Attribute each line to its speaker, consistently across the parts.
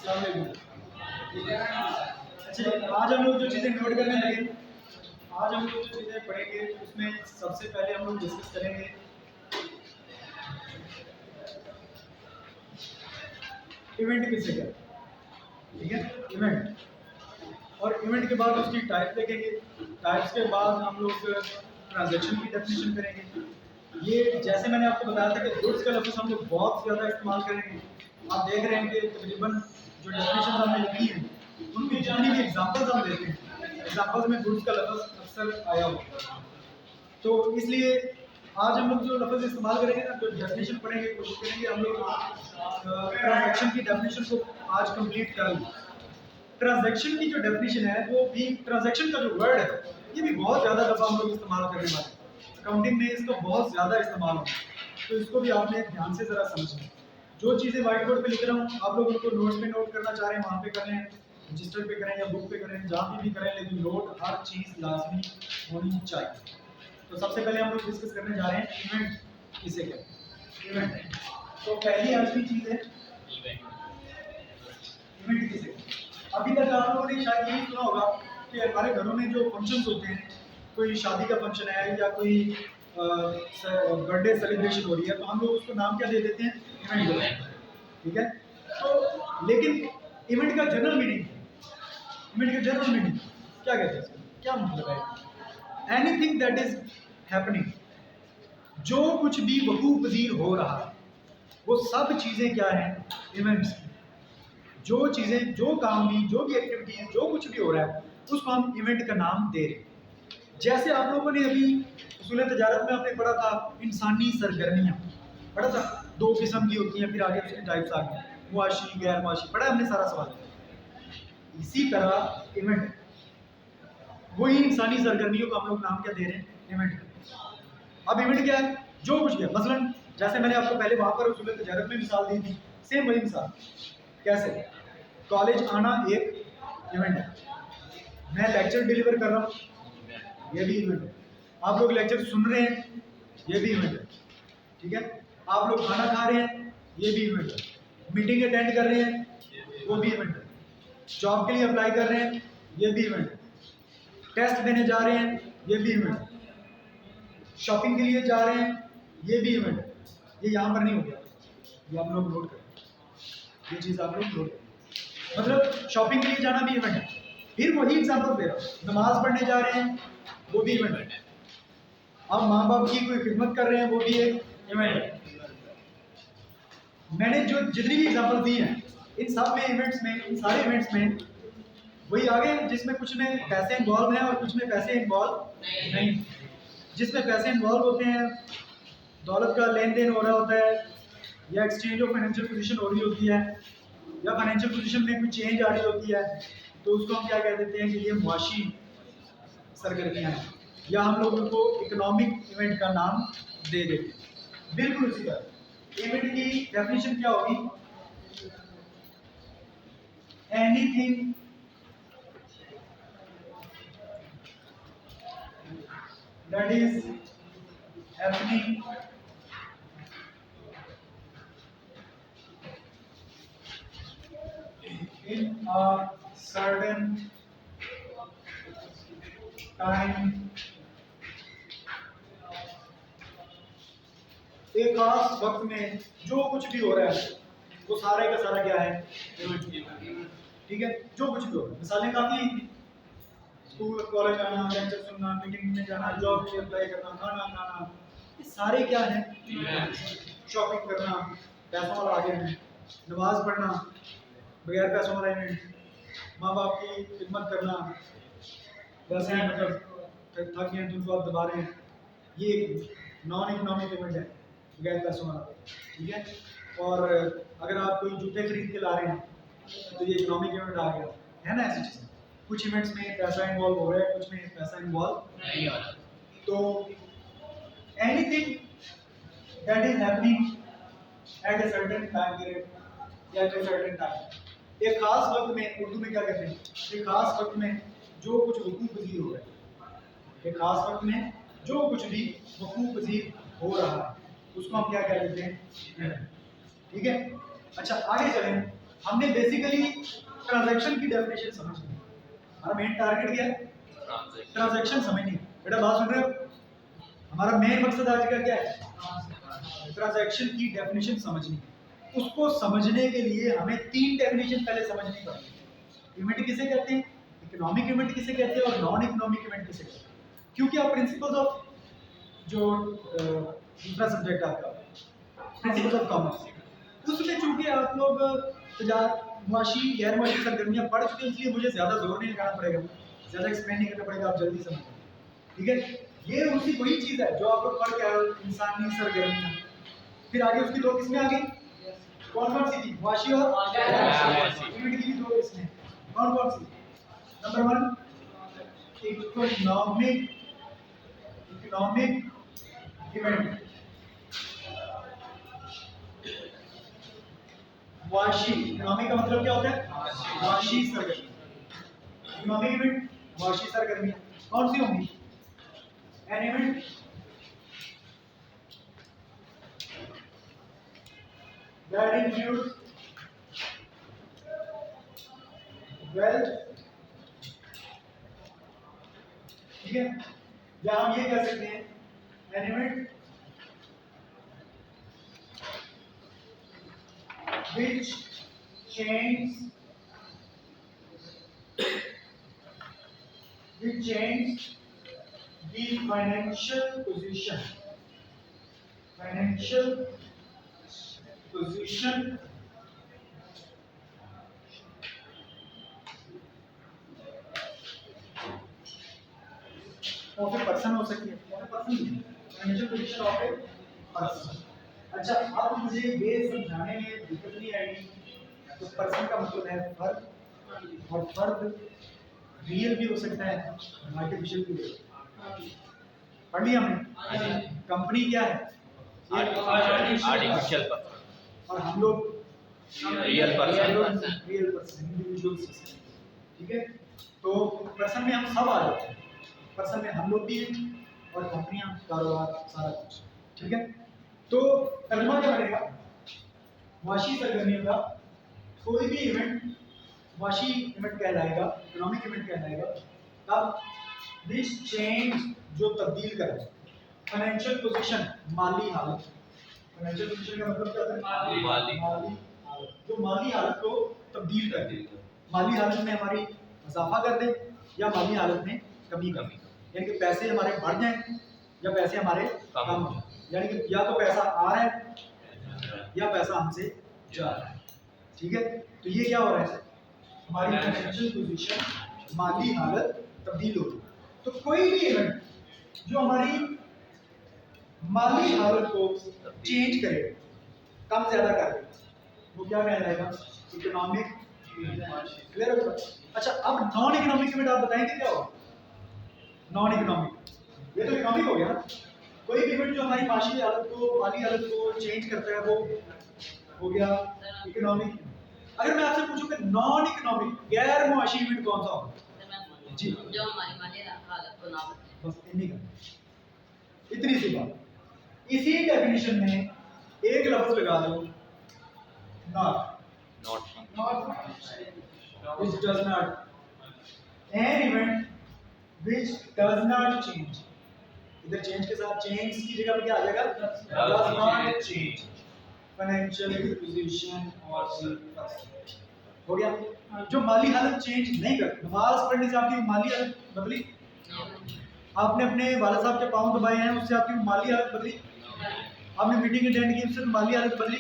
Speaker 1: अस्सलाम वालेकुम। अच्छा, आज हम लोग जो चीज़ें नोट करने लगे, आज हम लोग जो चीज़ें पढ़ेंगे उसमें सबसे पहले हम लोग डिस्कस करेंगे इवेंट किसे कहते हैं। ठीक है, इवेंट। और इवेंट के बाद उसकी टाइप देखेंगे, टाइप्स के बाद हम लोग ट्रांजैक्शन की डेफिनेशन करेंगे। ये जैसे मैंने आपको बताया था कि गुड्स का लफ्ज़ हम लोग बहुत ज़्यादा इस्तेमाल करेंगे। आप देख रहे हैं कि तकरीबन जो डेफिनेशन हमने लिखी है उनकी जितनी भी एग्जांपल्स हम देते हैं, एग्जांपल्स में गुड्स का लफ्ज़ अक्सर आया होता है। तो इसलिए आज हम लोग जो लफ्ज़ इस्तेमाल करेंगे ना, जो डेफिनेशन पढ़ेंगे, कोशिश करेंगे हम लोग ट्रांजैक्शन की डेफिनेशन को आज कंप्लीट कर लें। ट्रांजैक्शन की जो डेफिनेशन है वो भी, ट्रांजैक्शन का जो वर्ड है ये भी बहुत ज़्यादा दफ़ा हम लोग इस्तेमाल करने वाले हैं। अकाउंटिंग में इसका बहुत ज़्यादा इस्तेमाल होता है, तो इसको भी आपने ध्यान से ज़रा समझना। जो चीज़ें व्हाइट बोर्ड पे लिख रहा हूँ आप लोग उनको नोट्स पे नोट करना चाह रहे हैं वहाँ पे कर लें, रजिस्टर पे करें या बुक पे करें, जहाँ भी करें, लेकिन नोट हर चीज़ लाजमी होनी चाहिए। तो सबसे पहले हम लोग डिस्कस करने जा रहे हैं इवेंट किसे कहते हैं। इवेंट तो पहली आज की चीज़ है इवेंट किसे कहते हैं। अभी तक आप लोगों ने शायद यही सुना होगा कि हमारे घरों में जो फंक्शंस होते हैं, कोई शादी का फंक्शन है या कोई बर्थडे सेलिब्रेशन हो रही है, तो हम लोग उसको नाम क्या दे देते हैं, इवेंट देते हैं। ठीक है, तो लेकिन इवेंट का जनरल मीनिंग, इवेंट का जनरल मीनिंग क्या कहते हैं इसका? क्या मतलब है? एनीथिंग दैट इज हैपनिंग, जो कुछ भी वकूअ पज़ीर हो रहा है, वो सब चीज़ें क्या हैं, इवेंट्स। जो चीज़ें, जो काम भी, जो भी एक्टिविटीज, जो कुछ भी हो रहा है उसको हम इवेंट का नाम दे रहे हैं। जैसे आप लोगों ने अभी उसूल तजारत में आपने पढ़ा था इंसानी सरगर्मियाँ, पढ़ा था, दो किस्म की होती हैं, फिर आगे उसके टाइप्स आ गए, मुआशी, गैर मुआशी, पढ़ा हमने सारा सवाल। इसी तरह इवेंट, वही इंसानी सरगर्मियों को हम लोग नाम क्या दे रहे हैं, इवेंट। अब इवेंट क्या है, जो कुछ भी है। मसलन जैसे मैंने आपको पहले वहाँ पर उसूल तजारत में मिसाल दी थी, सेम वही मिसाल। कैसे? कॉलेज आना एक इवेंट है, मैं लेक्चर डिलीवर कर रहा हूँ, ये भी इवेंट है। आप लोग लेक्चर सुन रहे हैं, ये भी इवेंट है। ठीक है, आप लोग खाना खा रहे हैं, ये भी इवेंट है। मीटिंग अटेंड कर रहे हैं, वो भी इवेंट है। जॉब के लिए अप्लाई कर रहे हैं, ये भी इवेंट है। टेस्ट देने जा रहे हैं, ये भी इवेंट है। शॉपिंग के लिए जा रहे हैं, ये भी इवेंट है। ये यहाँ पर नहीं हो गया, ये आप लोग नोट करें, ये चीज़ आप लोग नोट करें। मतलब शॉपिंग के लिए जाना भी इवेंट है। फिर वही एग्जांपल दे रहा हूँ, नमाज पढ़ने जा रहे हैं, वो भी इवेंट है। अब माँ बाप की कोई खिदमत कर रहे हैं, वो भी एक इवेंट है। मैंने जो जितनी भी एग्जांपल दी हैं, इन सब में इवेंट्स में, इन सारे इवेंट्स में वही आगे, जिसमें कुछ में पैसे इन्वॉल्व हैं और कुछ में पैसे इन्वॉल्व नहीं। जिसमें पैसे इन्वॉल्व होते हैं, दौलत का लेन देन हो रहा होता है, या एक्सचेंज ऑफ फाइनेंशियल पोजीशन हो रही होती है, या फाइनेंशियल पोजीशन में कोई चेंज आ रही होती है, तो उसको हम क्या कह देते हैं कि ये मुआशी सरगर्मियाँ हैं, या हम लोग उनको इकोनॉमिक इवेंट का नाम दे देते हैं। बिल्कुल उसी तरह इवेंट की डेफिनेशन क्या होगी, anything that is happening in a certain time, एक खास वक्त में जो कुछ भी हो रहा है वो सारे का सारा क्या है, इवेंट। ठीक है, जो कुछ भी हो रहा है। मिसालें काफी हैं, स्कूल कॉलेज आना, लेक्चर सुनना, मीटिंग में जाना, जॉब के लिए अप्लाई करना, खाना खाना, ये सारे क्या हैं, शॉपिंग करना, पैसों वाला आगे है, नमाज पढ़ना, बगैर पैसों वाला इवेंट, माँ बाप की खिदमत करना, वैसे ही मतलब थक गए तो उनको आप दबा रहे हैं, ये एक नॉन इकोनॉमिक इवेंट है, बगैर पैसों वाला। ठीक है, और अगर आप कोई जूते खरीद के ला रहे हैं तो ये इकोनॉमिक इवेंट आ गया, है ना। ऐसी चीज़ें, कुछ इवेंट्स में पैसा इन्वॉल्व हो रहा है, कुछ में पैसा इन्वॉल्व नहीं हो रहा। तो anything that is happening at a certain time period या एट ए सर्टेन टाइम, एक खास वक्त में, उर्दू में क्या कहते हैं, एक खास वक्त में जो कुछ वकूअ पज़ीर हो रहा है, एक खास वक्त में जो कुछ भी वकूअ पज़ीर हो रहा है उसको हम क्या कह देते हैं। ठीक है, अच्छा आगे चलें। हमने बेसिकली ट्रांजैक्शन की डेफिनेशन समझनी है। हमारा मेन टारगेट क्या है? ट्रांजैक्शन समझनी है। बेटा बात सुन रहे हो? हमारा मेन मकसद आज का क्या है? ट्रांजैक्शन की डेफिनेशन समझनी है। उसको समझने के लिए हमें 3 डेफिनेशन पहले समझनी पड़ेगी। इवेंट किसे कहते हैं, इकोनॉमिक इवेंट किसे कहते हैं और नॉन इकोनॉमिक इवेंट किसे कहते हैं। क्योंकि आप प्रिंसिपल्स ऑफ जो दूसरा सब्जेक्ट आपका प्रिंसिपल्स ऑफ कॉमर्स, उसमें चूंकि आप लोग मुआशी गैर मुआशी सरगर्मियाँ पढ़ चुके हैं, इसलिए मुझे ज़्यादा जोर नहीं लगाना पड़ेगा, ज़्यादा एक्सप्लेन नहीं करना पड़ेगा, आप जल्दी समझ लेंगे। ठीक है, ये उसी वही चीज़ है जो आप लोग पढ़ के आए हो, इंसानी सरगर्मियाँ। फिर आगे उसकी दो किस्में आ गई, कौन कौन सी थी? मुआशी और इवेंट की भी दो किस्में। कौन कौन सी? नंबर 1 इकोनॉमिक इवेंट, मुआशी। इकोनॉमिक का मतलब क्या होता है? मुआशी सरगर्मी। इकोनॉमिक इवेंट, मुआशी सरगर्मियां कौन सी होंगी? An event that includes wealth, ठीक है, या हम ये कह सकते हैं an event which change the financial position of a person हो सकती है, financial position of a person. अच्छा, अब मुझे ये समझाने में दिक्कत नहीं आएगी। तो पर्सन का मतलब है फर्द, और फर्द रियल भी हो सकता है, आर्टिफिशियल भी हो सकता है। पढ़ लिया हमने? कंपनी क्या है?
Speaker 2: आर्टिफिशियल पर्सन,
Speaker 1: और हम लोग
Speaker 2: रियल पर्सन,
Speaker 1: इंडिविजुअल्स। ठीक है, तो पर्सन में हम सब आ जाते हैं। पर्सन में हम लोग भी हैं और कंपनियां, कारोबार, सारा कुछ। ठीक है, तो तर्जुमा क्या बनेगा? मुआशी सरगर्मियों का कोई भी इवेंट मुआशी इवेंट कहलाएगा, इकोनॉमिक इवेंट कहलाएगा तब विच चेंज, जो तब्दील करे, फाइनेंशियल पोजीशन, माली हालत। फाइनेंशियल पोजीशन का मतलब क्या होता है? माली हालत, जो माली हालत को तब्दील कर दे। माली हालत में हमारी इजाफा कर दे या माली हालत में कमी कर दे, यानी कि पैसे हमारे बढ़ जाएं या पैसे हमारे कम हो जाएं, यानी कि या तो पैसा आ रहा है या पैसा हमसे जा रहा है। ठीक है, तो ये क्या हो रहा है? हमारी फाइनेंशियल पोजीशन, माली हालत तब्दील होगी। तो कोई भी इवेंट जो हमारी माली हालत को चेंज करे, कम ज्यादा कर दे, वो क्या कहलाएगा? इकोनॉमिक। क्लियर हो गया? अच्छा, अब नॉन इकोनॉमिक इवेंट आप बताएंगे क्या होगा? नॉन इकोनॉमिक, ये तो इकोनॉमिक हो गया ना। कोई भी इवेंट जो हमारी माशी हालत को, माली हालत को चेंज करता है, वो हो गया इकोनॉमिक। अगर मैं आपसे पूछूं कि नॉन इकोनॉमिक, गैर मुआशी इवेंट कौन सा होगा? जी,
Speaker 3: जो हमारी माली हालत को ना बदले।
Speaker 1: बस इतनी सी बात। इसी डेफिनेशन में एक लफ्ज लगा दो, not, which does not, an event which does not change। इधर चेंज के साथ चेंज की जगह पे क्या आ जाएगा? does not change financial position और हो गया। जो माली हालत चेंज नहीं करती, नमाज पढ़ने से आपकी माली हालत बदली? आपने अपने वाला साहब के पाँव दबाए हैं, उससे आपकी माली हालत बदली? आपने मीटिंग अटेंड की, उससे माली हालत बदली?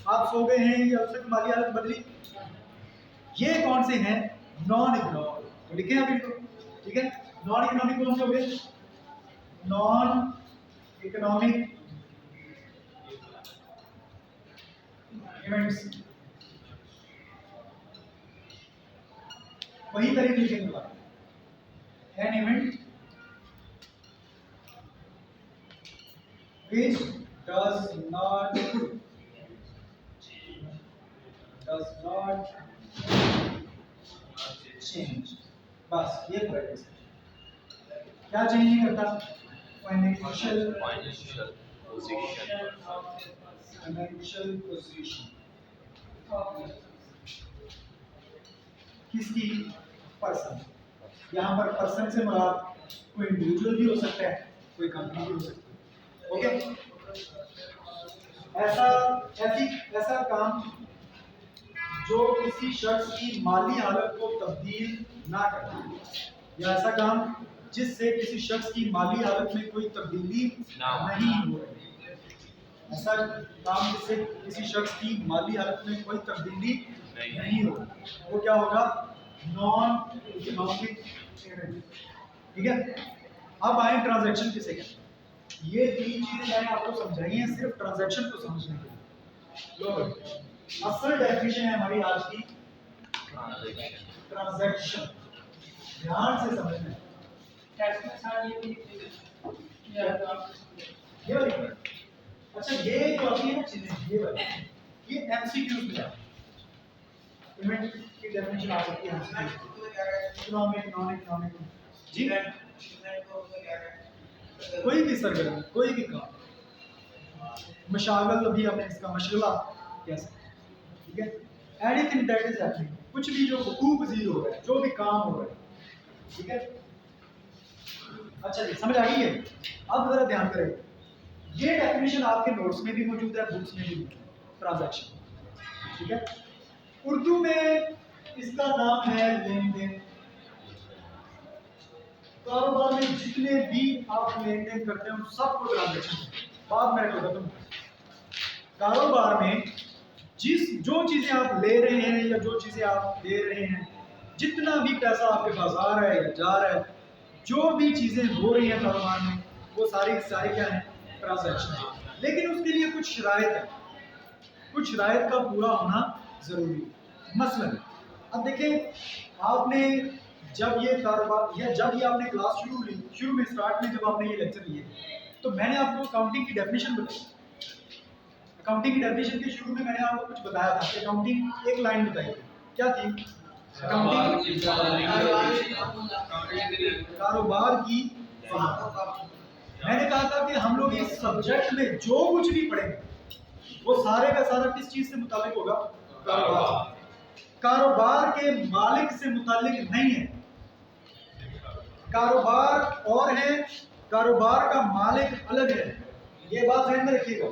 Speaker 1: आप सो गए हैं या उससे माली हालत बदली? ये कौन से हैं? Non economic. तो लिखे आप इनको, ठीक है। नॉन इकोनॉमिक कौन से हो गए? नॉन इकोनॉमिक इवेंट्स, वही तरीके लिखेंगे बात। An event which does not change। बस ये फर्क है। क्या चेंज नहीं करता? Financial position. किसकी? पर्सन। यहाँ पर पर्सन से मुराद कोई इंडिविजुअल भी हो सकता है, कोई कंपनी भी हो सकती है। ओके, ऐसा काम जो किसी शख्स की माली हालत को तब्दील ना करे, या ऐसा काम जिससे किसी शख्स की माली हालत में कोई तब्दीली नहीं हो रही। ऐसा काम जिससे किसी शख्स की माली हालत में कोई तब्दीली नहीं हो, वो क्या होगा? Non economic activity. ठीक है, अब आए ट्रांजैक्शन किसे कहते हैं। ये 3 चीजें मैंने आपको समझाई हैं सिर्फ ट्रांजैक्शन को समझने के लिए। लो, असल डेफिनेशन है हमारी आज की ट्रांजैक्शन। ध्यान से समझना है। ये वाली, अच्छा ये जो आती है ना चीजें, ये वाली, ये एमसीक्यूज में है। पेमेंट की डेफिनेशन आ सकती है इकोनॉमिक, नॉन इकोनॉमिक। जी, कोई भी सरगर्मी, कोई भी काम, मशागल, अभी हमने इसका मशगला कह सकते हैं। ठीक है, एनीथिंग दैट इज हैपनिंग, कुछ भी जो वकूअ पज़ीर हो रहा है, जो भी काम हो रहा है। ठीक है, अच्छा जी, समझ आई है? अब जरा ध्यान करें, ये डेफिनेशन आपके नोट्स में भी मौजूद है, बुक्स में भी मौजूद है, ट्रांजैक्शन। ठीक है, उर्दू में इसका नाम है लेन देन। कारोबार में जितने भी आप लेन देन करते हैं उन सबको ट्रांजैक्शन। बात मैं को बताऊं, कारोबार में जो चीजें आप ले रहे हैं या जो चीजें आप दे रहे हैं, जितना भी पैसा आपके पास आ रहा है या जा रहा है, जो भी चीजें हो रही हैं कारोबार में, वो सारी क्या है? ट्रांजैक्शन है। लेकिन उसके लिए कुछ शराइत है, कुछ शराइत का पूरा होना जरूरी है। मसलन अब देखें, आपने जब ये कारोबार या जब ये आपने क्लास शुरू में स्टार्ट में जब आपने ये लेक्चर लिए, तो मैंने आपको अकाउंटिंग की डेफिनेशन बताई। अकाउंटिंग की डेफिनेशन के शुरू में मैंने आपको कुछ बताया था कि अकाउंटिंग एक लाइन बताई थी, क्या थी? अकाउंटिंग कारोबार की। मैंने कहा था कि हम लोग इस सब्जेक्ट में जो कुछ भी पढ़ेंगे वो सारे का सारा किस चीज से मुताबिक होगा? कारोबार। कारोबार के मालिक से मुतालिक नहीं है। कारोबार और है, कारोबार का मालिक अलग है। ये बात ध्यान में रखिएगा।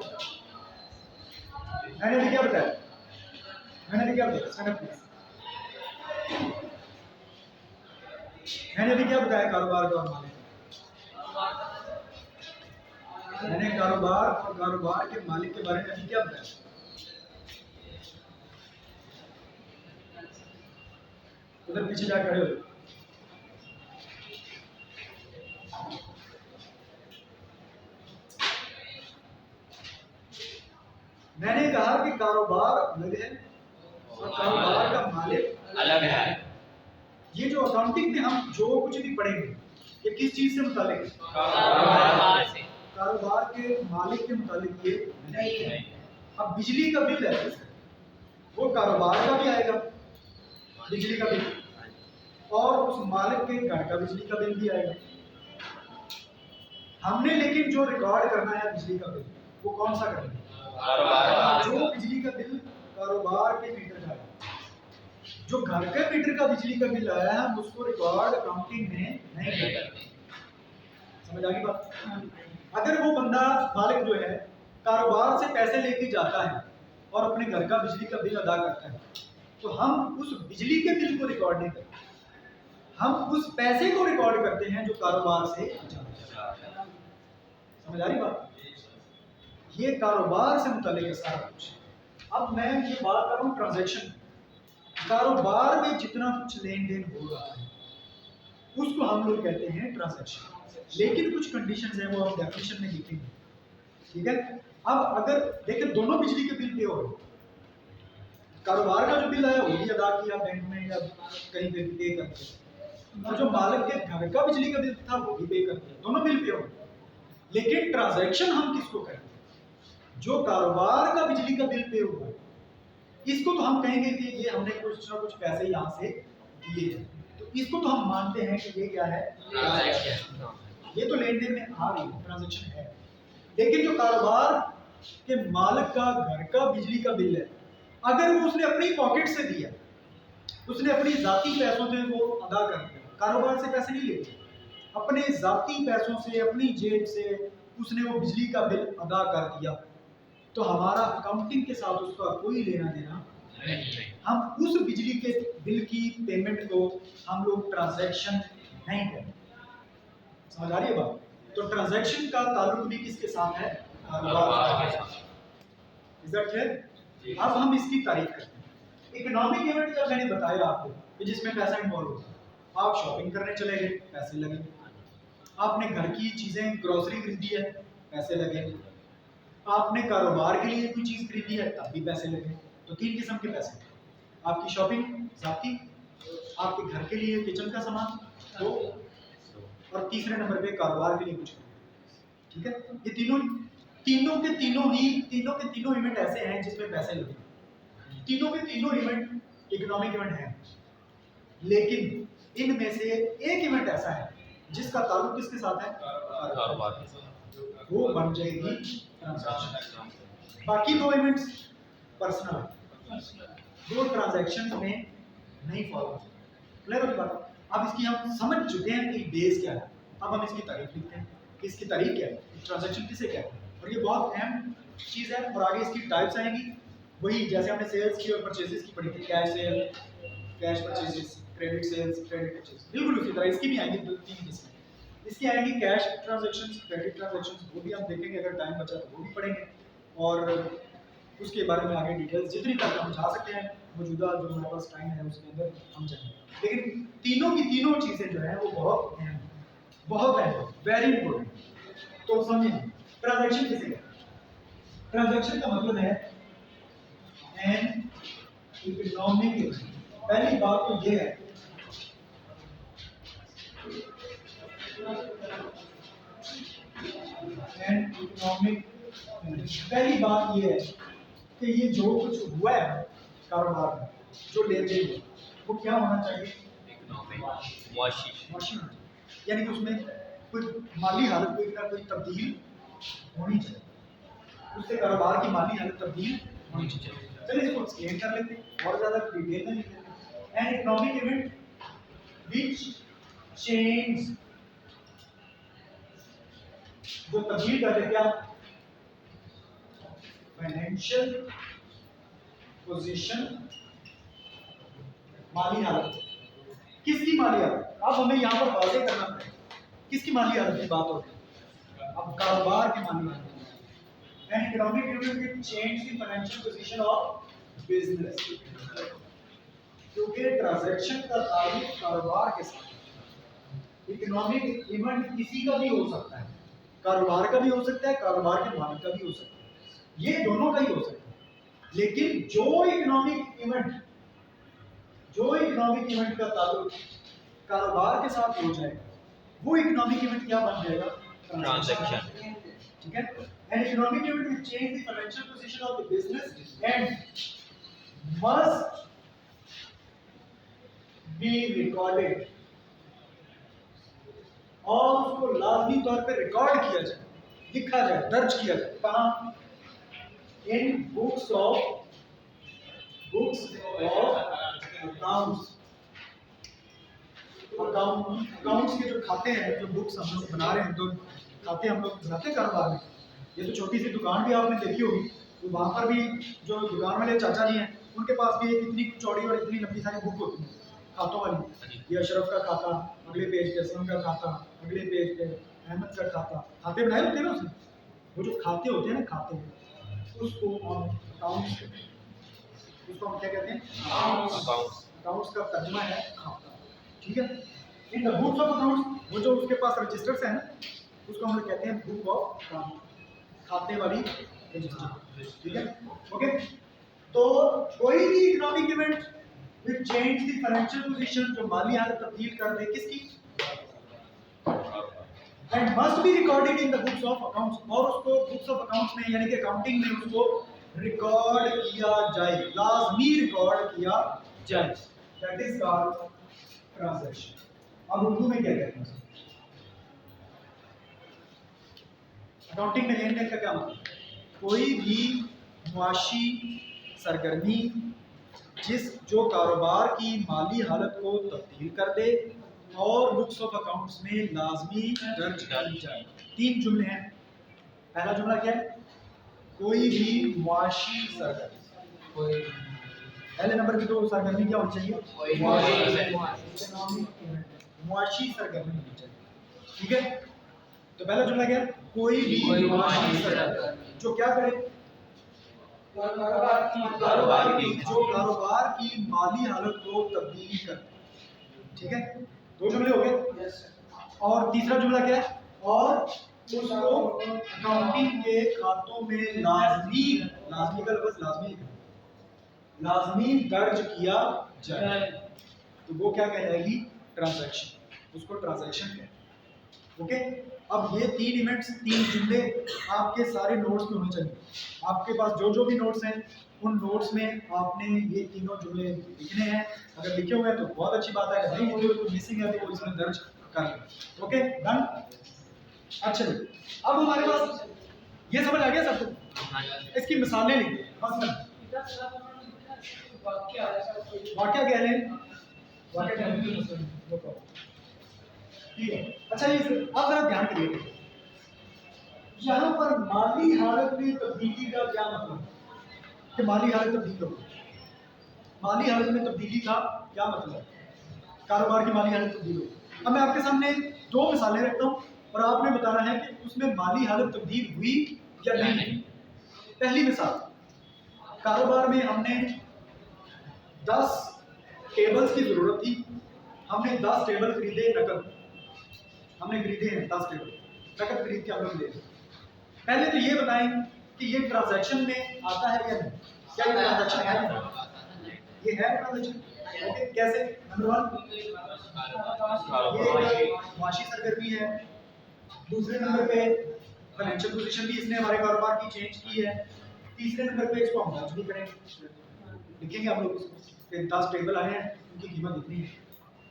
Speaker 1: मैंने अभी क्या बताया? मैंने अभी क्या बताया? कारोबार का मालिक। मैंने कारोबार और कारोबार के मालिक के बारे में अभी क्या बताया? उधर पीछे जा खड़े हो। मैंने कहा कि कारोबार अलग है और कारोबार का मालिक
Speaker 2: अलग है।
Speaker 1: ये जो अकाउंटिंग में हम जो कुछ भी पढ़ेंगे, ये किस चीज से मुतालिक है?
Speaker 2: कारोबार से।
Speaker 1: कारोबार के मालिक के मुतालिक ये नहीं है। अब बिजली का बिल है, वो कारोबार का भी आएगा, बिजली का बिल, और उस मालिक के घर का बिजली का बिल भी आएगा। हमने लेकिन जो रिकॉर्ड करना है बिजली का बिल, वो कौन सा करना है? जो बिजली का बिल कारोबार के मीटर का आया, जो घर के मीटर का बिजली का बिल आया है, हम उसको रिकॉर्ड अकाउंटिंग में नहीं करते। समझ आ गई बात? अगर वो बंदा मालिक जो है कारोबार से पैसे लेके जाता है और अपने घर का बिजली का बिल अदा करता है, तो हम उस बिजली के बिल को रिकॉर्ड नहीं करते, हम उस पैसे को रिकॉर्ड करते हैं जो कारोबार से जाता है। समझ आ रही बात? ये कारोबार से मुताल्लिक है सारा कुछ। अब मैं ये बात कर रहा हूँ ट्रांजैक्शन। कारोबार में जितना कुछ लेन देन हो रहा है उसको हम लोग कहते हैं ट्रांजैक्शन। लेकिन कुछ कंडीशंस हैं, वो हम डेफिनेशन में लिखेंगे। ठीक है, अब अगर देखें दोनों बिजली के बिल पे हो रहे, कारोबार का जो बिल आया वो भी अदा किया बैंक में या कहीं पे पे कर दिया, और जो मालिक के घर का बिजली का बिल था वो भी पे कर दिया, दोनों बिल पे हो। लेकिन ट्रांजैक्शन हम किसको कहते हैं? जो कारोबार का बिजली का बिल पे हुआ, इसको तो हम कहेंगे कि ये हमने कुछ ना कुछ पैसे यहाँ से दिए हैं, तो इसको तो हम मानते हैं कि ये क्या है? ये तो लेन देन में आ रही है, ट्रांजैक्शन है। लेकिन जो कारोबार के मालिक का घर का बिजली का बिल है, अगर वो उसने अपनी पॉकेट से दिया, उसने अपनी जाती पैसों से वो अदा कर दिया, कारोबार से पैसे नहीं लेते, अपने जाती पैसों से अपनी जेब से उसने वो बिजली का बिल अदा कर दिया, तो हमारा अकाउंटिंग के साथ उसका कोई लेना देना
Speaker 2: नहीं।
Speaker 1: हम उस बिजली के बिल की पेमेंट को हम लोग ट्रांजैक्शन नहीं करें। समझ आ रही है बात? तो ट्रांजैक्शन का ताल्लुक भी किसके साथ है?
Speaker 2: कारोबार के साथ।
Speaker 1: Is that clear? अब हम इसकी तारीफ करते हैं। इकोनॉमिक इवेंट जब मैंने बताया आपको कि जिसमें पैसा इन्वॉल्व होता है, आप शॉपिंग करने चले गए, पैसे लगे, आपने घर की चीजें ग्रोसरी खरीदी है, पैसे लगे, आपने कारोबार के लिए कोई चीज खरीदी है, तब भी पैसे लगे। तो तीन किस्म के पैसे, आपकी शॉपिंग जाती, आपके घर के लिए किचन का सामान दो, और तीसरे नंबर पे कारोबार के लिए कुछ। ठीक है, ये तीनों के तीनों इवेंट ऐसे हैं जिसमें पैसे लगे, तीनों के तीनों इवेंट इकोनॉमिक इवेंट हैं, लेकिन इनमें से एक इवेंट ऐसा है जिसका ताल्लुक किसके साथ है?
Speaker 2: कारोबार के साथ।
Speaker 1: वो बन जाएगी ट्रांजैक्शन। बाकी दो इवेंट्स पर्सनल है, दो ट्रांजैक्शन में नहीं फॉलो होते। क्लियर होगी बात? अब इसकी हम समझ चुके हैं कि बेस क्या है, अब हम इसकी तारीफ लिखते हैं कि इसकी तारीफ क्या है, ट्रांजैक्शन किसे कहते हैं, और ये बहुत अहम चीज़ है। और आगे इसकी टाइप्स आएंगी, वही जैसे हमने सेल्स की और परचेजेस की पढ़ी थी, cash sale, cash purchases, credit sales, credit purchase, बिल्कुल उसी तरह इसकी भी आएंगी दो तीन किस्में। इसकी आएंगी कैश ट्रांजैक्शंस, क्रेडिट ट्रांजैक्शंस, वो भी हम देखेंगे, अगर टाइम बचा तो वो भी पढ़ेंगे, और उसके बारे में आगे डिटेल्स जितनी तक हम जा सकते हैं मौजूदा जो हमारे पास टाइम है उसके अंदर हम जाएंगे। लेकिन तीनों की तीनों चीज़ें जो है वो बहुत अहम, बहुत अहम, वेरी इंपॉर्टेंट। तो समझिए ट्रांजैक्शन किसे कहते हैं? ट्रांजैक्शन का मतलब है एन इकोनॉमिक इवेंट। पहली बात तो ये है एन इकोनॉमिक, पहली बात ये है कि ये जो कुछ हुआ है कारोबार में, जो लेन देन हुआ, वो क्या होना चाहिए?
Speaker 2: इकोनॉमिक, मुआशी।
Speaker 1: मुआशी होना चाहिए, यानी कि उसमें कोई माली हालत कोई ना कोई तब्दील होनी चाहिए, उससे कारोबार की माली हालत तब्दील होनी चाहिए। चलिए इसको एक्सप्लेन कर लेते हैं और ज़्यादा डिटेल में लिखते हैं। An economic event which change, जो तब्दील कर दे क्या? फाइनेंशियल पोजीशन, माली हालत। किसकी माली हालत? अब हमें यहाँ पर वाज़ेह करना पड़ेगा किसकी माली हालत की बात हो रही है? अब कारोबार की माली हालत। An economic event which change the financial position of business, क्योंकि ट्रांजैक्शन का ताल्लुक कारोबार के साथ है। इकोनॉमिक इवेंट किसी का भी हो सकता है, कारोबार का भी हो सकता है, कारोबार के मालिक का भी हो सकता है, ये दोनों का ही हो सकता है। लेकिन जो इकोनॉमिक इवेंट का ताल्लुक कारोबार के साथ हो जाए, वो इकोनॉमिक इवेंट क्या बन जाएगा?
Speaker 2: ट्रांजैक्शन।
Speaker 1: ठीक है, an economic event will change the financial position of the business and must be recorded, और उसको लाजमी तौर पे रिकॉर्ड किया जाए, लिखा जाए, दर्ज किया जाए। कहाँ? इन बुक्स ऑफ अकाउंट्स। अकाउंट्स के जो खाते हैं, जो बुक्स हम लोग बना रहे हैं, तो खाते हम लोग बनाते हैं कारोबार में। ये तो छोटी सी दुकान भी आपने देखी होगी, तो वहाँ पर भी जो दुकान वाले चाचा जी हैं, उनके पास भी एक इतनी चौड़ी और इतनी लंबी सारी बुक होती है खातों वाली। ये अशरफ का खाता, अगले पेज पे असलम का खाता, अगले पेज पे अहमद का खाता, खाते बनाए होते हैं ना उसमें। वो जो खाते होते हैं ना, खाते, उसको हम अकाउंट्स, उसको हम क्या कहते हैं? अकाउंट्स का तर्जुमा है खाता। ठीक है, in the books of accounts, वो जो उसके पास रजिस्टर्स हैं ना, उसको हम लोग कहते हैं बुक ऑफ अकाउंट, खाते वाली रजिस्टर। ठीक है, ओके। तो कोई भी economic event will change the financial position, जो माली हालत तब्दील कर दे किसकी? And must be recorded in the books of accounts, और उसको बुक्स ऑफ अकाउंट्स में यानी कि अकाउंटिंग में उसको रिकॉर्ड किया जाए, लाजमी रिकॉर्ड किया जाए। That is called transaction. अब उर्दू में क्या कहते हैं? अकाउंटिंग में लेन देन का क्या मतलब? कोई भी मुआशी सरगर्मी जो कारोबार की माली हालत को तब्दील कर दे और बुक्स ऑफ अकाउंट्स में लाजमी दर्ज की जाए। 3 जुमले हैं। पहला जुमला क्या है? कोई भी मुआशी सरगर्मी। पहले नंबर की तो सरगर्मी क्या होनी चाहिए? मुआशी सरगर्मी होनी चाहिए। ठीक है, तो पहला जुमला क्या है? कोई भी मुआशी सरगर्मी जो क्या करे? जो कारोबार की माली हालत को तब्दील कर। ठीक है, 2 जुमले हो गए। और तीसरा जुमला क्या है? और उसको अकाउंटिंग के खातों में लाजमी का लफ्ज लाजमी दर्ज किया जाए। तो वो क्या कहलाएगी? ट्रांजैक्शन। उसको ट्रांजैक्शन कहते हैं। ओके, अब ये 3 इवेंट्स, 3 जुमले आपके सारे नोट्स में होने चाहिए। आपके पास जो भी नोट्स हैं उन नोट्स में आपने ये तीनों जुमले लिखने हैं। अगर लिखे हुए हैं तो बहुत अच्छी बात है, अगर नहीं लिखे हुए तो मिसिंग है तो इसमें दर्ज कर लें। Okay, done. अच्छा जी, अब हमारे पास ये समझ आ गया सबको? इसकी मिसालें लिखिए। मसलन वाक्य कह लें, वाक्य कह लें। ठीक है, अच्छा ये अब जरा ध्यान करिए, यहाँ पर माली हालत में तब्दीली का क्या मतलब है? कि माली हालत तब्दील हो, माली हालत में तब्दीली का क्या मतलब है? कारोबार की माली हालत तब्दील हो। अब मैं आपके सामने 2 मिसालें रखता हूँ और आपने बताना है कि उसमें माली हालत तब्दील हुई या नहीं। पहली मिसाल, कारोबार में हमने 10 टेबल्स की जरूरत थी। हमने 10 टेबल खरीदे नकद। हमने खरीदे हैं 10 टेबल नकद खरीद के हम लोग ले। पहले तो ये बताएं कि ये ट्रांजैक्शन में आता है या नहीं? क्या ये ट्रांजैक्शन है? ये है ट्रांजैक्शन। ओके, कैसे? नंबर 1 ये मुआशी सरगर्मी है। दूसरे नंबर पे फाइनेंशियल पोजीशन भी इसने हमारे कारोबार की चेंज की है। तीसरे नंबर पे इसको हम दर्ज भी करेंगे, लिखेंगे हम लोग इसको 10 टेबल आए हैं, उनकी कीमत इतनी है।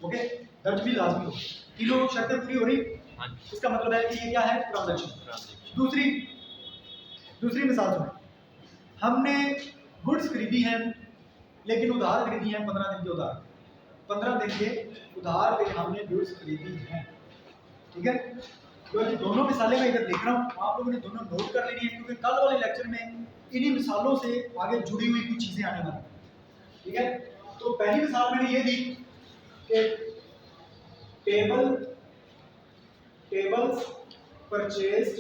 Speaker 1: ओके, दर्ज भी लाजमी हो। तीनों शर्तें पूरी हो रही। इसका मतलब है कि ये क्या है? ट्रांजैक्शन। दूसरी मिसाल सुनो, हमने गुड्स खरीदी हैं लेकिन उधार खरीदी हैं 15 दिन के उधार। 15 दिन के उधार पे हमने गुड्स खरीदी हैं। ठीक है, तो ये दोनों मिसालें मैं इधर लिख रहा हूँ, आप लोगों ने दोनोलेनी है, क्योंकि कल वाले लेक्चर में इन्हीं मिसालों से आगे जुड़ी हुई कुछ चीजें आने वाली। ठीक है, तो पहली मिसाल मैंने ये दी कि टेबल्स परचेज्ड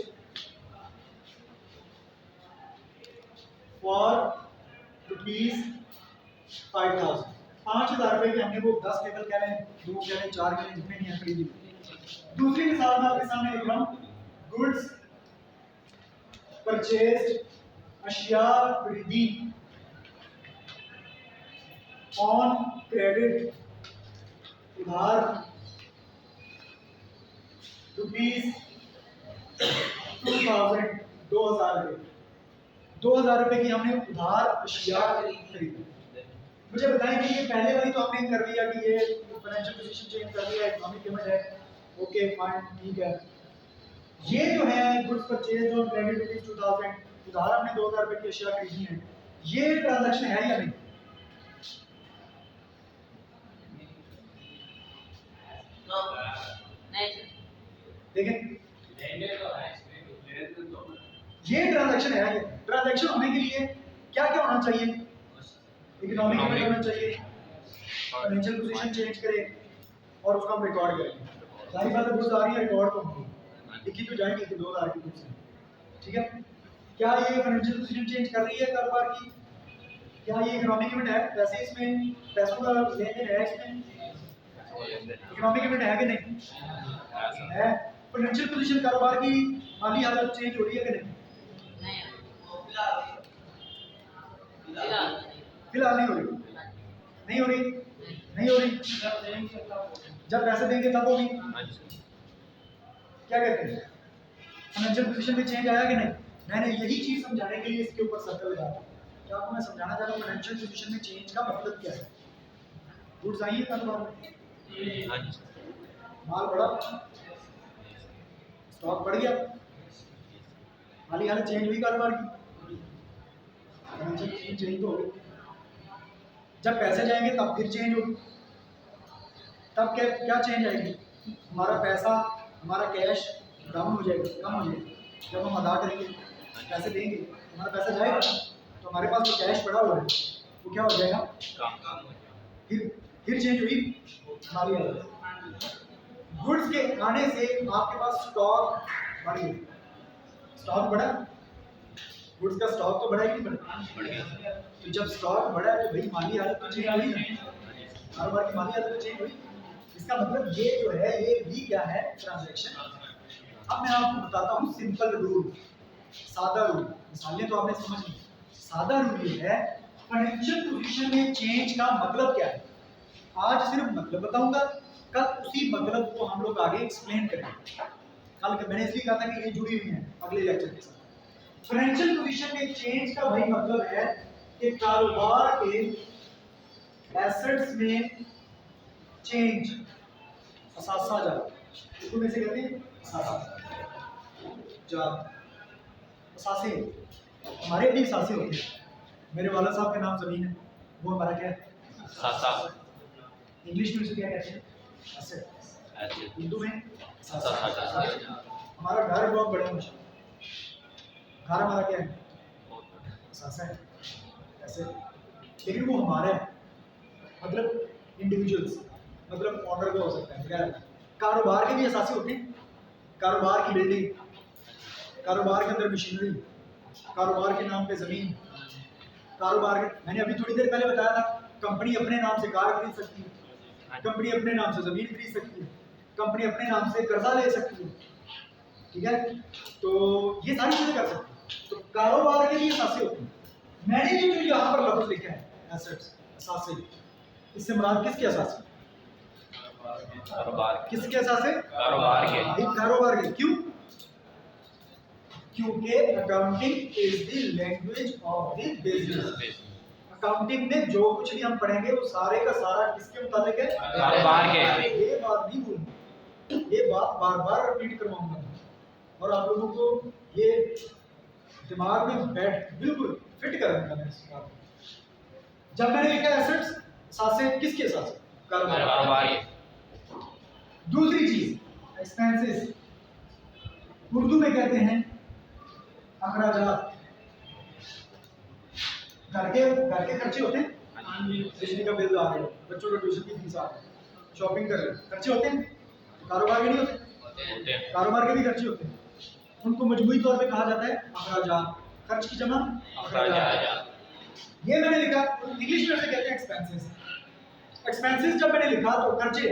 Speaker 1: फॉर ₹5,000। 5,000 रुपए के हमने वो 10 टेबल कह रहे हैं, 2 कह रहे हैं, 4 कह रहे हैं, जितने नहीं है खरीदी। दूसरी मिसाल मैं आपके सामने लिख रहा हूँ, गुड्स परचेज्ड, अशिया खरीदी ऑन क्रेडिट, उधार ₹2,000, 2,000 रुपए की हमने उधार अशिया खरीदी। मुझे बताएं कि ये पहले वाली तो हमने कर दिया कि ये फाइनेंशियल पोजीशन चेंज कर दिया, इकोनॉमिक पेमेंट है। ओके फाइन, ठीक है। ये जो है गुड्स परचेज ऑन क्रेडिट ₹2,000, उधार हमने 2,000 रुपए की अशिया खरीदी है, ये ट्रांजैक्शन है या नहीं? देखें, ये ट्रांजैक्शन है। ये ट्रांजैक्शन होने के लिए क्या क्या होना चाहिए? इकोनॉमिक पेमेंट होना चाहिए, फाइनेंशियल पोजीशन चेंज करें और उसको हम रिकॉर्ड करेंगे। सारी बातें गुड्स आ रही है, रिकॉर्ड तो लिखी तो जाएगी कि 2,000 की गुड्स है। ठीक है, क्या ये फाइनेंशियल पोजीशन चेंज कर रही है कारोबार की? क्या ये इकोनॉमिक इवेंट है? वैसे इसमें पैसों का लेन देन है, इसमें इकोनॉमिक इवेंट है कि नहीं? है। फाइनेंशियल पोजीशन कारोबार की माली हालत चेंज हो रही है कि नहीं? फिलहाल नहीं हो रही। नहीं हो रही, नहीं हो रही। जब पैसे देंगे तब होगी। क्या कहते हैं? फाइनेंशियल पोजीशन में चेंज आया कि नहीं? मैंने यही चीज समझाने के लिए इसके ऊपर सर्कल लगाया। क्या आपको मैं समझाना चाह रहा हूँ फाइनेंशियल पोजीशन में चेंज का मतलब क्या है? गुड्स आई है कारोबार में, माल बढ़ा, स्टॉक बढ़ गया, माली हालत चेंज हुई कारोबार की, फाइनेंशियल पोजीशन चेंज तो हो गई। जब पैसे जाएंगे तब फिर चेंज होगी। तब क्या क्या चेंज आएगी? हमारा पैसा, हमारा कैश डाउन हो जाएगा, कम हो जाएगा। जब हम अदा करेंगे, पैसे देंगे, हमारा पैसा जाएगा, तो हमारे पास जो कैश पड़ा हुआ है वो क्या हो जाएगा?
Speaker 2: काम
Speaker 1: फिर चेंज हुई हमारी हालत। गुड्स के आने से आपके पास स्टॉक बढ़ गया। स्टॉक बढ़ा, गुड्स का स्टॉक तो बढ़ा ही नहीं बढ़ा।
Speaker 2: बढ़ गया।
Speaker 1: तो जब स्टॉक बढ़ा है तो भाई माली हालत तो चेंज हुई ना, कारोबार की माली हालत तो चेंज हुई। इसका मतलब ये जो है ये भी क्या है? ट्रांजैक्शन। अब मैं आपको बताता हूँ सिंपल रूल, सादा रूल। मिसालें तो आपने समझ ली। सादा रूल ये है फाइनेंशियल पोजीशन में चेंज का मतलब क्या है। आज सिर्फ मतलब बताऊंगा, कल उसी मतलब को हम लोग आगे एक्सप्लेन करेंगे। कल मैंने इसलिए कहा था कि ये जुड़ी हुई है अगले लेक्चर के साथ। फाइनेंशियल पोजीशन में चेंज का भाई मतलब है कि कारोबार के एसेट्स में चेंज, असासा जा, इसको कैसे कहते हैं? असासा जा, असासे। हमारे भी असासे होते हैं। मेरे वाला साहब का नाम जमीन है, वो हमारा क्या है?
Speaker 2: सासा।
Speaker 1: इंग्लिश में उसे क्या कहते हैं? एसेट।
Speaker 2: ऐसे
Speaker 1: उर्दू में
Speaker 2: सासा।
Speaker 1: हमारा घर बहुत बड़ा है, घर हमारा क्या है? असासा है, ऐसे। लेकिन वो हमारा है, मतलब इंडिविजुअल्स, मतलब ऑनर का हो सकता है वगैरह। कारोबार के भी असासे होते हैं। कारोबार की बिल्डिंग, कारोबार के अंदर मशीनरी, कारोबार के नाम पे जमीन, कारोबार के, मैंने अभी थोड़ी देर पहले बताया था कंपनी अपने नाम से कार खरीद सकती है, कंपनी अपने नाम से जमीन खरीद सकती है, कंपनी अपने नाम से कर्जा ले सकती है। ठीक है, तो ये सारी चीजें कर सकती है। तो कारोबार के भी असासे होते हैं। मैंने जो यहाँ पर लफ्ज लिखा है एसेट्स, असासे, इससे मुराद किसके असासे?
Speaker 2: कारोबार
Speaker 1: किसके असासे?
Speaker 2: कारोबार के।
Speaker 1: कारोबार के। क्यों? क्योंकि accounting is the language of the business. Accounting में जो कुछ भी हम पढ़ेंगे वो सारे का सारा किसके मुताबिक है?
Speaker 2: कारोबार के।
Speaker 1: ये बात नहीं भूलना, ये बात बार बार रिपीट करवाऊंगा और आप लोगों को ये दिमाग में बैठ बिल्कुल फिट कर दूंगा मैं इस बात को। जब मैंने लिखा एसेट्स, सासे किसके साथ?
Speaker 2: कारोबार के।
Speaker 1: दूसरी चीज एक्सपेंसेस, उर्दू में कहते हैं अखराजात। घर के खर्चे होते हैं, बिजली का बिल आ गया, बच्चों का ट्यूशन की फीस आ गई, शॉपिंग कर रहे, खर्चे होते हैं। कारोबार के नहीं होते? कारोबार के भी खर्चे होते हैं। उनको मजबूरी तौर पे कहा जाता है अखराजात। खर्च की जमा अखराजात। ये मैंने लिखा, इंग्लिश में से कहते हैं एक्सपेंसेस। एक्सपेंसेस जब मैंने लिखा तो खर्चे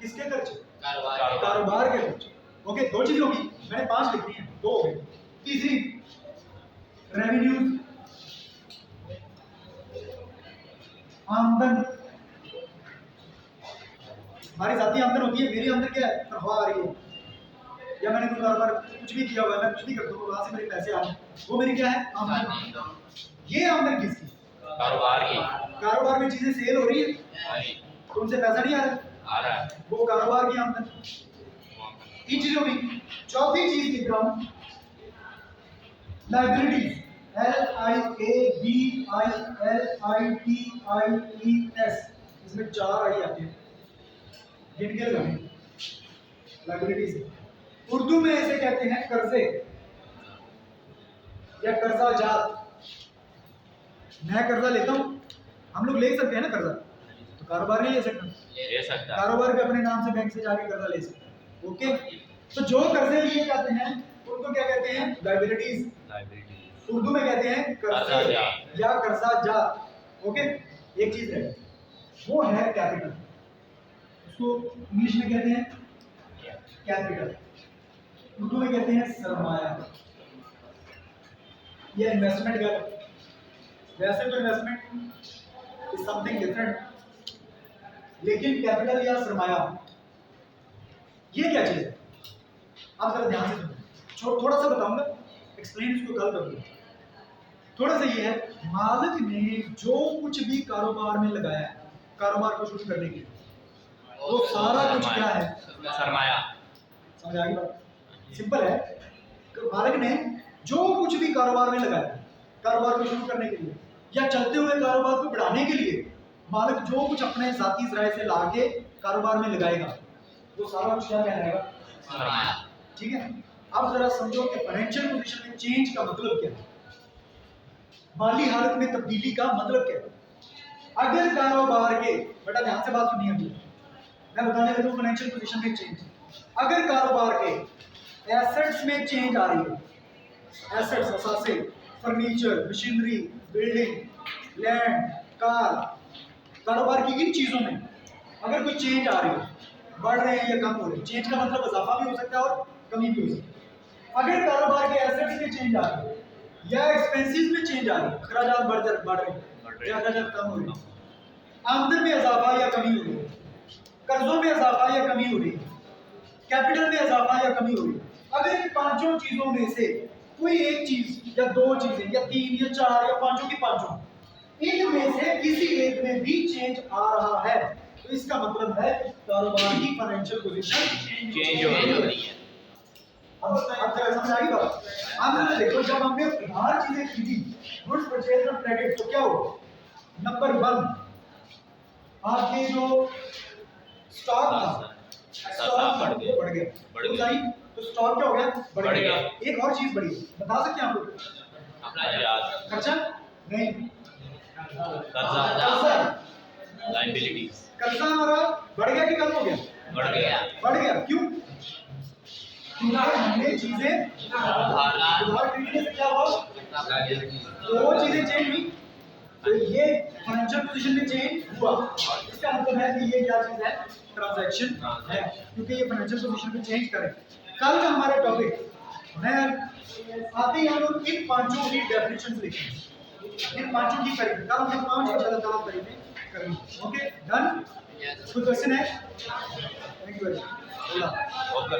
Speaker 1: किसके खर्चे? कारोबार के खर्चे। ओके, दो चीज होगी, मैंने 5 लिखनी है, 2 हो गई। तीसरी रेवेन्यूज, आमदन। हमारी जाती आमदन होती है, मेरी आमदन क्या है? तनख्वाह आ रही है, या मैंने कोई कारोबार कुछ भी किया हुआ है, मैं कुछ भी करता हूँ, वहां से मेरे पैसे आ रहे हैं, वो मेरी क्या है? आमदन। ये आमदन किसकी?
Speaker 2: कारोबार की।
Speaker 1: कारोबार में चीजें सेल हो रही है तो उनसे पैसा नहीं आ रहा है, वो कारोबार की आमदन। तीन चीजों की। चौथी चीज लिख रहा हूं लाइबिलिटीज, LIABILITIES, इसमें 4 आई आते हैं, गिन के लगाने। लाइबिलिटीज उर्दू में इसे कहते हैं कर्जे या कर्जा जात। मैं कर्जा लेता हूं, हम लोग ले सकते हैं ना कर्जा, तो कारोबार नहीं ले सकता। कारोबार भी अपने नाम से बैंक से जाके कर्जा ले सकते हैं। ओके, तो जो कर्जे लिए जाते हैं उनको क्या कहते हैं? लाइबिलिटीज। उर्दू में कहते हैं कर्जे या कर्जा जात। ओके, एक चीज है वो है कैपिटल, उसको इंग्लिश में कहते हैं कैपिटल, उर्दू में कहते हैं सरमाया या इन्वेस्टमेंट का। वैसे तो इन्वेस्टमेंट इज समथिंग डिफरेंट, लेकिन कैपिटल या सरमाया ये क्या चीज है? आप जरा ध्यान से सुनो, थोड़ा सा बताऊंगा, एक्सप्लेन इसको कल करूंगा। थोड़ा सा ये है, मालिक ने जो कुछ भी कारोबार में लगाया है, कारोबार को शुरू करने के लिए, वो सारा कुछ क्या है?
Speaker 2: सरमाया।
Speaker 1: समझ आ गई बात? सिंपल है, मालिक ने जो कुछ भी कारोबार में लगाया, कारोबार को शुरू करने के लिए या चलते हुए कारोबार को बढ़ाने के लिए, मालिक जो कुछ अपने जाती जराए से ला के कारोबार में लगाएगा वो सारा कुछ क्या कहलाएगा?
Speaker 2: सरमाया।
Speaker 1: ठीक है। अब जरा समझो कि फाइनेंशियल पोजीशन में चेंज का मतलब क्या है, माली हालत में तब्दीली का मतलब क्या है। अगर कारोबार के, बेटा ध्यान से बात सुनिए, अभी मैं बताने लगा फाइनेंशियल पोजीशन में चेंज। अगर कारोबार के एसेट्स में चेंज आ रही है, एसेट्स असासे, furniture, machinery, building, land, car, कारोबार की इन चीजों में अगर कोई चेंज आ रही है, बढ़ रहे हैं या कम हो रहे हैं, चेंज का मतलब इजाफा भी हो सकता है और कमी भी हो सकती है। अगर कारोबार के एसेट्स में चेंज आ रही है या एक्सपेंसेस में चेंज आ रही है, अखराजात बढ़ रहे हैं या अखराजात कम हो रहे हैं, आमदन में इजाफा या कमी हो रही है, कर्जों में इजाफा या कमी हो रही है, कैपिटल में इजाफा या कमी हो रही है, अगर इन पांचों चीजों में से कोई एक चीज या दो चीजें या तीन या चार या पांचों की पांचों इनमें से किसी एक में भी चेंज आ रहा है तो इसका मतलब है कारोबार की फाइनेंशियल पोजीशन
Speaker 2: चेंज हो रही है।
Speaker 1: अब जरा समझ आई बात। अब देखो जब हमने उधार चीजें खरीदी, गुड्स परचेज और क्रेडिट, तो क्या हो? नंबर 1 आपके जो स्टॉक था, स्टॉक
Speaker 2: बढ़ गया।
Speaker 1: बढ़ गया,
Speaker 2: बढ़
Speaker 1: तो
Speaker 2: गया।
Speaker 1: सही, तो स्टॉक क्या हो गया?
Speaker 2: बढ़ गया।
Speaker 1: एक और चीज बढ़ी, बता सकते हैं आप लोग?
Speaker 2: खर्चात,
Speaker 1: खर्चा नहीं,
Speaker 2: कर्जा, लायबिलिटीज
Speaker 1: कर्जा हमारा बढ़ गया कि कम हो गया?
Speaker 2: बढ़ गया।
Speaker 1: बढ़ गया। क्यों? क्योंकि हमने चीजें उधार खरीदने से क्या हुआ? दो चीजें चेंज हुई, तो ये फाइनेंशियल पोजीशन में चेंज हुआ। इसका मतलब है कि ये क्या चीज है? ट्रांजैक्शन है, क्योंकि ये फाइनेंशियल पोजीशन में चेंज करे। कल का हमारा टॉपिक, मैं आते ही हम लोग इन पांचों की डेफिनेशन लिखेंगे, इन पांचों की करेंगे। कल हम 5 इंशाल्लाह करेंगे। Okay, done? कोई क्वेश्चन है? Thank you very much.
Speaker 2: Okay.